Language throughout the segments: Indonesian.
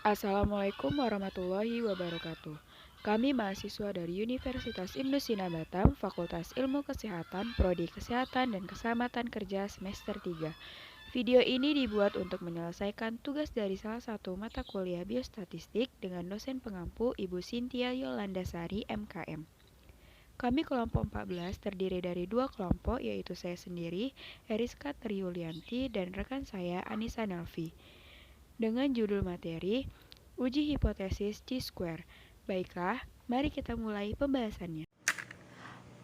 Assalamualaikum warahmatullahi wabarakatuh. Kami mahasiswa dari Universitas Ibnu Sina Batam, Fakultas Ilmu Kesehatan, Prodi Kesehatan dan Keselamatan Kerja semester 3. Video ini dibuat untuk menyelesaikan tugas dari salah satu mata kuliah biostatistik dengan dosen pengampu Ibu Cynthia Yolandasari MKM. Kami kelompok 14 terdiri dari dua kelompok, yaitu saya sendiri, Eriska Triulianti, dan rekan saya, Anissa Nelvi, dengan judul materi Uji Hipotesis Chi-square. Baiklah, mari kita mulai pembahasannya.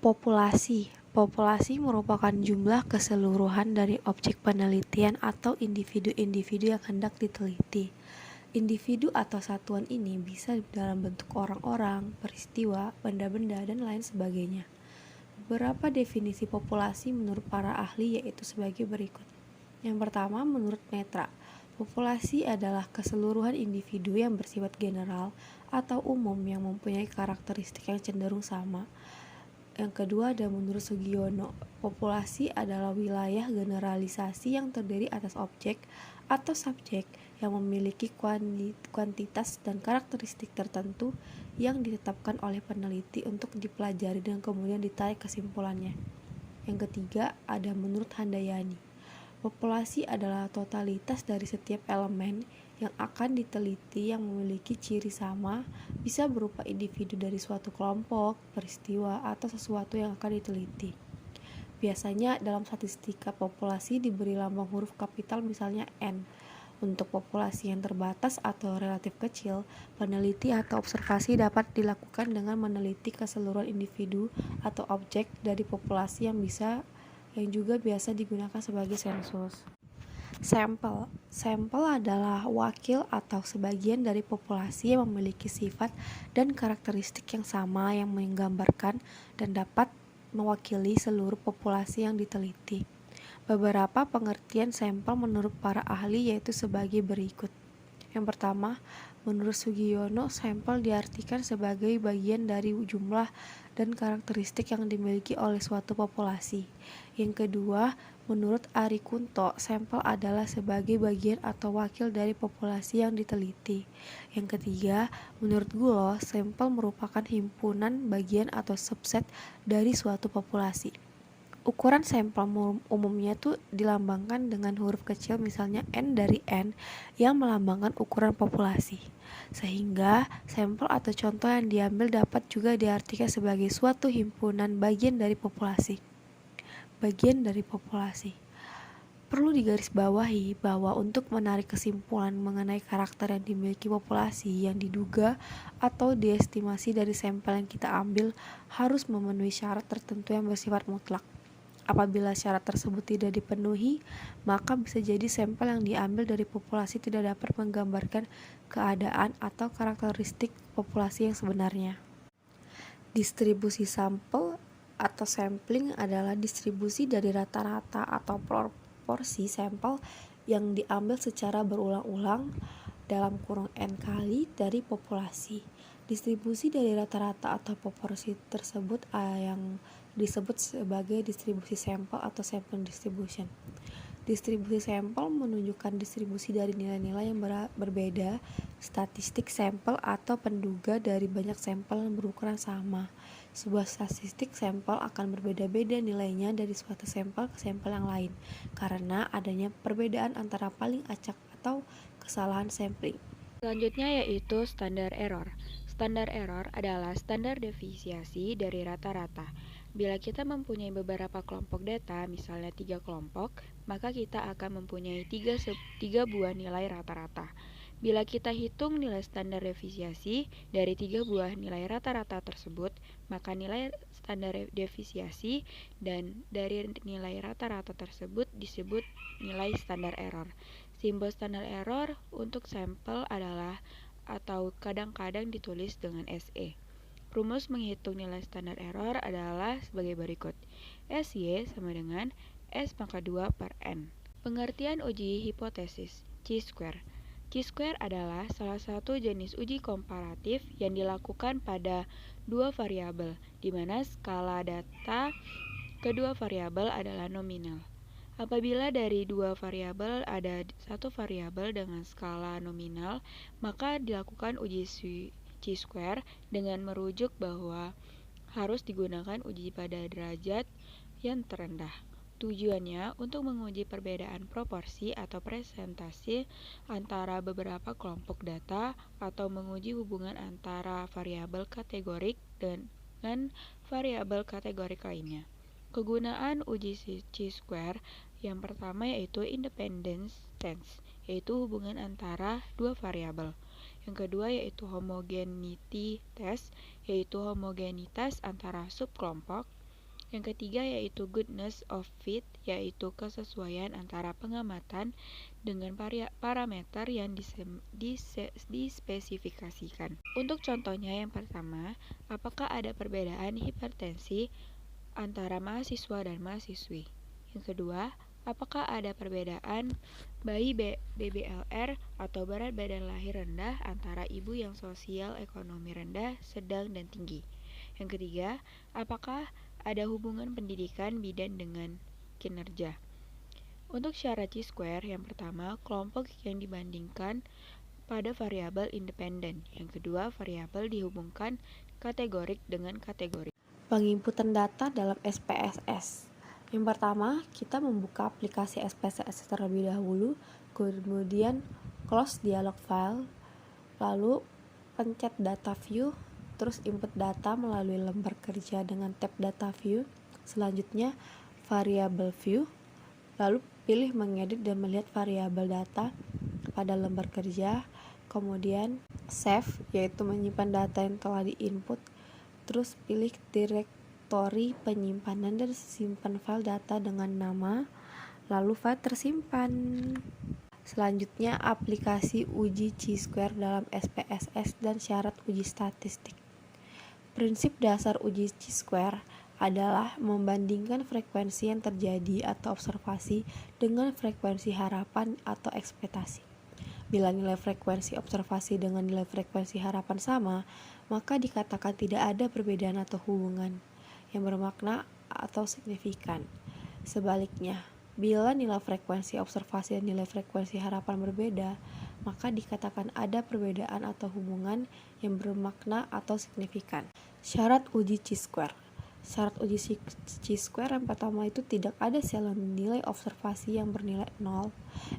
Populasi merupakan jumlah keseluruhan dari objek penelitian atau individu-individu yang hendak diteliti. Individu atau satuan ini bisa dalam bentuk orang-orang, peristiwa, benda-benda, dan lain sebagainya. Beberapa definisi populasi menurut para ahli yaitu sebagai berikut. Yang pertama, menurut Metra, populasi adalah keseluruhan individu yang bersifat general atau umum yang mempunyai karakteristik yang cenderung sama. Yang kedua ada menurut Sugiono, populasi adalah wilayah generalisasi yang terdiri atas objek atau subjek yang memiliki kuantitas dan karakteristik tertentu yang ditetapkan oleh peneliti untuk dipelajari dan kemudian ditarik kesimpulannya. Yang ketiga ada menurut Handayani, populasi adalah totalitas dari setiap elemen yang akan diteliti yang memiliki ciri sama, bisa berupa individu dari suatu kelompok, peristiwa, atau sesuatu yang akan diteliti. Biasanya dalam statistika populasi diberi lambang huruf kapital misalnya N. Untuk populasi yang terbatas atau relatif kecil, peneliti atau observasi dapat dilakukan dengan meneliti keseluruhan individu atau objek dari populasi yang juga biasa digunakan sebagai sensus. Sampel adalah wakil atau sebagian dari populasi yang memiliki sifat dan karakteristik yang sama yang menggambarkan dan dapat mewakili seluruh populasi yang diteliti. Beberapa pengertian sampel menurut para ahli yaitu sebagai berikut. Yang pertama, menurut Sugiono, sampel diartikan sebagai bagian dari jumlah dan karakteristik yang dimiliki oleh suatu populasi. Yang kedua, menurut Ari Kunto, sampel adalah sebagai bagian atau wakil dari populasi yang diteliti. Yang ketiga, menurut Gulo, sampel merupakan himpunan bagian atau subset dari suatu populasi. Ukuran sampel umumnya tuh dilambangkan dengan huruf kecil misalnya N dari N yang melambangkan ukuran populasi. Sehingga sampel atau contoh yang diambil dapat juga diartikan sebagai suatu himpunan bagian dari populasi. Perlu digarisbawahi bahwa untuk menarik kesimpulan mengenai karakter yang dimiliki populasi yang diduga atau diestimasi dari sampel yang kita ambil harus memenuhi syarat tertentu yang bersifat mutlak. Apabila syarat tersebut tidak dipenuhi, maka bisa jadi sampel yang diambil dari populasi tidak dapat menggambarkan keadaan atau karakteristik populasi yang sebenarnya. Distribusi sampel atau sampling adalah distribusi dari rata-rata atau proporsi sampel yang diambil secara berulang-ulang dalam kurung N kali dari populasi. Distribusi dari rata-rata atau proporsi tersebut yang disebut sebagai distribusi sampel atau sampling distribution. Distribusi sampel menunjukkan distribusi dari nilai-nilai yang berbeda, statistik sampel atau penduga dari banyak sampel yang berukuran sama. Sebuah statistik sampel akan berbeda-beda nilainya dari suatu sampel ke sampel yang lain, karena adanya perbedaan antara paling acak atau kesalahan sampling. Selanjutnya yaitu standar error. Standar error adalah standar deviasi dari rata-rata. Bila kita mempunyai beberapa kelompok data, misalnya 3 kelompok, maka kita akan mempunyai 3 buah nilai rata-rata. Bila kita hitung nilai standar deviasi dari 3 buah nilai rata-rata tersebut, maka nilai standar deviasi dan dari nilai rata-rata tersebut disebut nilai standar error. Simbol standar error untuk sampel adalah atau kadang-kadang ditulis dengan SE. Rumus menghitung nilai standar error adalah sebagai berikut. SY sama dengan S pangkat 2 per N. Pengertian uji hipotesis Chi-square. Chi-square adalah salah satu jenis uji komparatif yang dilakukan pada dua variabel, di mana skala data kedua variabel adalah nominal. Apabila dari dua variabel ada satu variabel dengan skala nominal, maka dilakukan uji chi-square dengan merujuk bahwa harus digunakan uji pada derajat yang terendah. Tujuannya untuk menguji perbedaan proporsi atau presentasi antara beberapa kelompok data atau menguji hubungan antara variabel kategorik dengan variabel kategorik lainnya. Kegunaan uji chi-square yang pertama yaitu independence test, yaitu hubungan antara dua variabel. Yang kedua yaitu homogeneity test, yaitu homogenitas antara subkelompok. Yang ketiga yaitu goodness of fit, yaitu kesesuaian antara pengamatan dengan parameter yang dispesifikasikan. Untuk contohnya yang pertama, apakah ada perbedaan hipertensi antara mahasiswa dan mahasiswi? Yang kedua, apakah ada perbedaan bayi BBLR atau berat badan lahir rendah antara ibu yang sosial ekonomi rendah, sedang, dan tinggi? Yang ketiga, apakah ada hubungan pendidikan bidan dengan kinerja? Untuk syarat chi-square, yang pertama, kelompok yang dibandingkan pada variabel independen. Yang kedua, variabel dihubungkan kategorik dengan kategori. Penginputan data dalam SPSS. Yang pertama, kita membuka aplikasi SPSS terlebih dahulu, kemudian close dialog file, lalu pencet data view, terus input data melalui lembar kerja dengan tab data view. Selanjutnya variable view, lalu pilih mengedit dan melihat variabel data pada lembar kerja. Kemudian save, yaitu menyimpan data yang telah diinput. Terus pilih direktori penyimpanan dan simpan file data dengan nama, lalu file tersimpan. Selanjutnya aplikasi uji chi-square dalam SPSS dan syarat uji statistik. Prinsip dasar uji chi-square adalah membandingkan frekuensi yang terjadi atau observasi dengan frekuensi harapan atau ekspektasi. Bila nilai frekuensi observasi dengan nilai frekuensi harapan sama, maka dikatakan tidak ada perbedaan atau hubungan yang bermakna atau signifikan. Sebaliknya, bila nilai frekuensi observasi dan nilai frekuensi harapan berbeda, maka dikatakan ada perbedaan atau hubungan yang bermakna atau signifikan. Syarat uji chi-square. Syarat uji chi-square yang pertama itu tidak ada sel nilai observasi yang bernilai 0.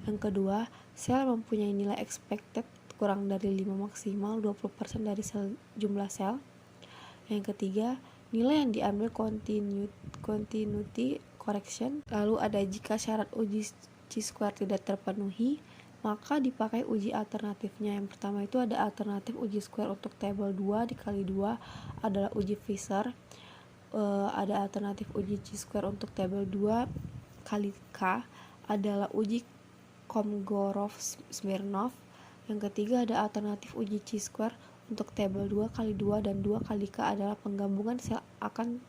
Yang kedua, sel mempunyai nilai expected kurang dari 5 maksimal 20% dari jumlah sel. Yang ketiga, nilai yang diambil continuity correction. Lalu ada jika syarat uji chi-square tidak terpenuhi, maka dipakai uji alternatifnya. Yang pertama itu ada alternatif uji square untuk tabel 2 dikali 2 adalah uji Fisher. Ada alternatif uji chi-square untuk tabel 2 kali K adalah uji Komgorov-Smirnov. Yang ketiga ada alternatif uji chi-square untuk tabel 2 kali 2 dan 2 kali K adalah penggabungan sel akan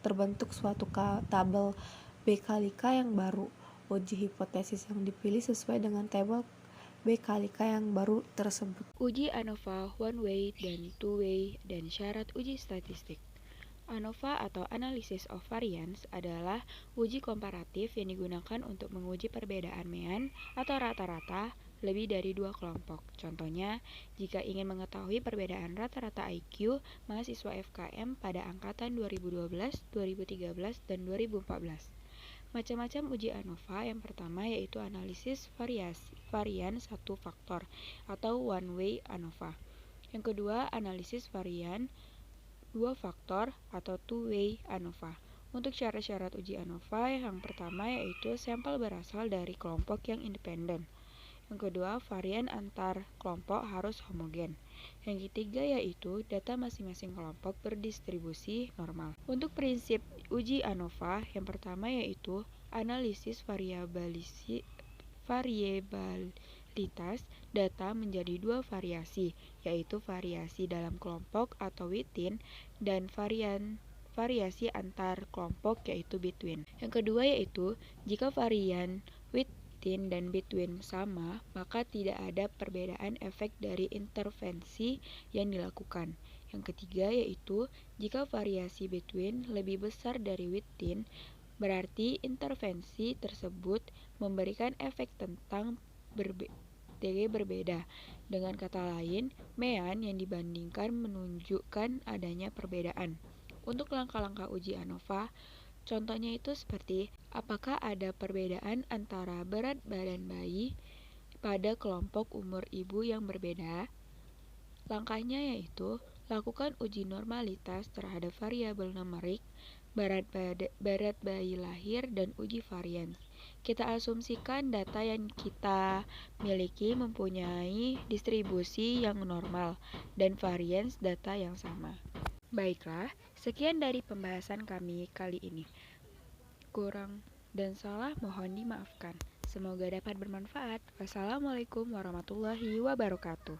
terbentuk suatu tabel B kali K yang baru. Uji hipotesis yang dipilih sesuai dengan tabel B kali K yang baru tersebut. Uji ANOVA one way dan two way dan syarat uji statistik. ANOVA atau Analysis of Variance adalah uji komparatif yang digunakan untuk menguji perbedaan mean atau rata-rata lebih dari dua kelompok. Contohnya, jika ingin mengetahui perbedaan rata-rata IQ mahasiswa FKM pada angkatan 2012, 2013, dan 2014. Macam-macam uji ANOVA. Yang pertama yaitu analisis varian satu faktor atau one way ANOVA. Yang kedua, analisis varian dua faktor atau two way ANOVA. Untuk syarat-syarat uji ANOVA, yang pertama yaitu sampel berasal dari kelompok yang independen. Yang kedua, varian antar kelompok harus homogen. Yang ketiga yaitu data masing-masing kelompok berdistribusi normal. Untuk prinsip uji ANOVA, yang pertama yaitu analisis variabilitas data menjadi dua variasi, yaitu variasi dalam kelompok atau within dan variasi antar kelompok yaitu between. Yang kedua yaitu jika varian within dan between sama, maka tidak ada perbedaan efek dari intervensi yang dilakukan. Yang ketiga yaitu jika variasi between lebih besar dari within, Berarti intervensi tersebut memberikan efek tentang berbeda. Dengan kata lain, mean yang dibandingkan menunjukkan adanya perbedaan. Untuk langkah-langkah uji ANOVA, contohnya itu seperti apakah ada perbedaan antara berat badan bayi pada kelompok umur ibu yang berbeda. Langkahnya yaitu lakukan uji normalitas terhadap variabel numerik, berat bayi lahir, dan uji varians. Kita asumsikan data yang kita miliki mempunyai distribusi yang normal dan varians data yang sama. Baiklah, sekian dari pembahasan kami kali ini. Kurang dan salah mohon dimaafkan. Semoga dapat bermanfaat. Wassalamualaikum warahmatullahi wabarakatuh.